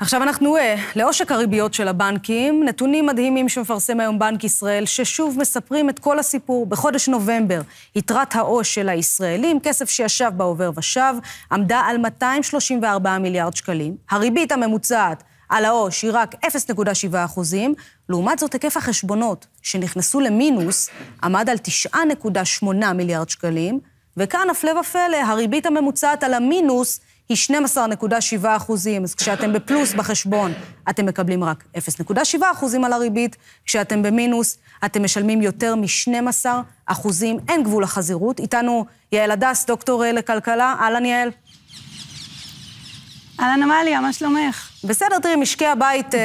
עכשיו אנחנו לעושק הריביות של הבנקים, נתונים מדהימים שמפרסם היום בנק ישראל, ששוב מספרים את כל הסיפור. בחודש נובמבר, יתרת העו"ש של הישראלים, כסף שישב בעובר ושב, עמדה על 234 מיליארד שקלים. הריבית הממוצעת על העו"ש היא רק 0.7%, לעומת זאת היקף החשבונות שנכנסו למינוס עמד על 9.8 מיליארד שקלים, וכאן הפלא ופלא, הריבית הממוצעת על המינוס היא 12.7%, אז כשאתם בפלוס בחשבון, אתם מקבלים רק 0.7% על הריבית, כשאתם במינוס, אתם משלמים יותר מ-12%, אין גבול לחזירות. איתנו יעל הדס, דוקטור לכלכלה, אהלן יעל. אהלן עמליה, מה שלומך? בסדר, תראי, משקי הבית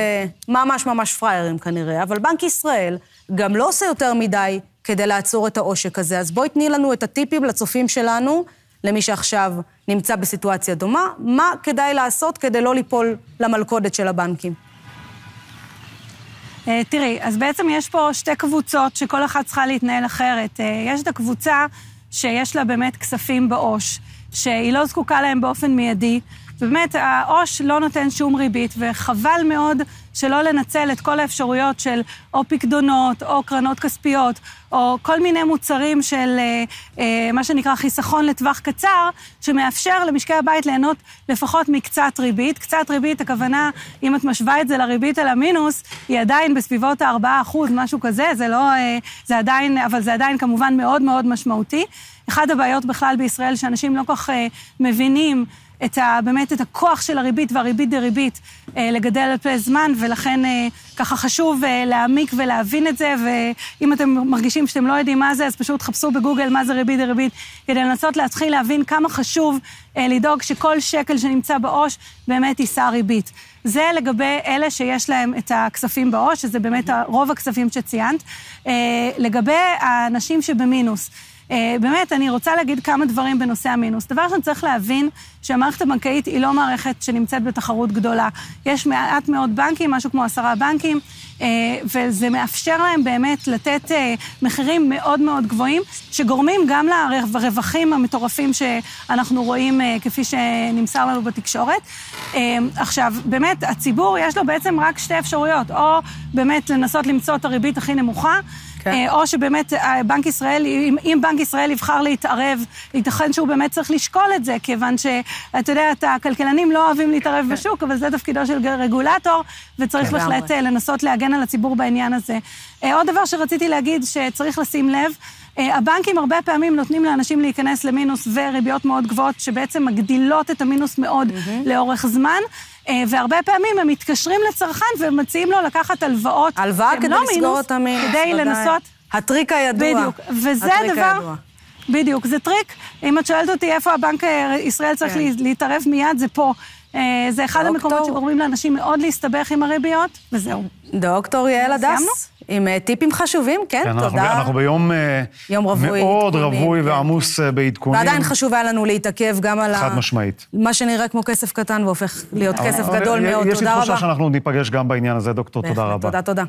ממש פריירים כנראה, אבל בנק ישראל גם לא עושה יותר מדי כדי לעצור את העושק הזה, אז בואי תני לנו את הטיפים לצופים שלנו, למי שעכשיו נמצא בסיטואציה דומה, מה כדאי לעשות כדי לא ליפול למלכודת של הבנקים? תראי, אז בעצם יש פה שתי קבוצות שכל אחת צריכה להתנהל אחרת. יש את הקבוצה שיש לה באמת כספים בעו"ש, שהיא לא זקוקה להם באופן מיידי, ובאמת העו"ש לא נותן שום ריבית, וחבל מאוד שלא לנצל את כל האפשרויות של או פקדונות, או קרנות כספיות, או כל מיני מוצרים של מה שנקרא חיסכון לטווח קצר, שמאפשר למשקי הבית ליהנות לפחות מקצת ריבית. קצת ריבית, הכוונה, אם את משווה את זה לריבית על המינוס, היא עדיין בסביבות 4%, משהו כזה, זה לא, זה עדיין, אבל זה עדיין כמובן מאוד מאוד משמעותי. אחד הבעיות בכלל בישראל שאנשים לא כל כך מבינים באמת את הכוח של הריבית והריבית דריבית לגדל על פני זמן, ולכן ככה חשוב להעמיק ולהבין את זה, ואם אתם מרגישים שאתם לא יודעים מה זה, אז פשוט חפשו בגוגל מה זה ריבית דריבית, כדי לנסות להתחיל להבין כמה חשוב לדאוג שכל שקל שנמצא בעו"ש באמת יישא ריבית. זה לגבי אלה שיש להם את הכספים בעו"ש, שזה באמת רוב הכספים שציינת. לגבי האנשים שבמינוס, באמת, אני רוצה להגיד כמה דברים בנושא המינוס. דבר שאני צריך להבין שהמערכת הבנקאית היא לא מערכת שנמצאת בתחרות גדולה. יש מעט מאוד בנקים, משהו כמו 10 בנקים, וזה מאפשר להם באמת לתת מחירים מאוד מאוד גבוהים, שגורמים גם לרווחים המטורפים שאנחנו רואים כפי שנמסר לנו בתקשורת. עכשיו, באמת, הציבור יש לו בעצם רק שתי אפשרויות, או באמת לנסות למצוא את הריבית הכי נמוכה, או שבאמת בנק ישראל, אם בנק ישראל יבחר להתערב, ייתכן שהוא באמת צריך לשקול את זה, כיוון שאתה יודע, הכלכלנים לא אוהבים להתערב בשוק, אבל זה תפקידו של רגולטור, וצריך בהחלט לנסות להגן על הציבור בעניין הזה. עוד דבר שרציתי להגיד שצריך לשים לב, הבנקים הרבה פעמים נותנים לאנשים להיכנס למינוס וריביות מאוד גבוהות, שבעצם מגדילות את המינוס מאוד לאורך זמן, והרבה פעמים הם מתקשרים לצרכן ומציעים לו לקחת הלוואות. הלוואה כדי לסגור את המינוס. כדי לנסות. הטריק הידוע. בדיוק. וזה דבר, בדיוק, זה טריק. אם את שואלת אותי איפה הבנק ישראל צריך להתערב מיד, זה פה. זה אחד המקומות שגורמים לאנשים מאוד להסתבך עם הריביות, וזהו. דוקטור יעל הדס, עם טיפים חשובים, כן, תודה. אנחנו ביום מאוד רווי ועמוס בעדכונים. ועדיין חשוב היה לנו להתעכב גם על חד משמעית. מה שנראה כמו כסף קטן והופך להיות כסף גדול מאוד. יש לי תחושה שאנחנו ניפגש גם בעניין הזה, דוקטור, תודה רבה. תודה.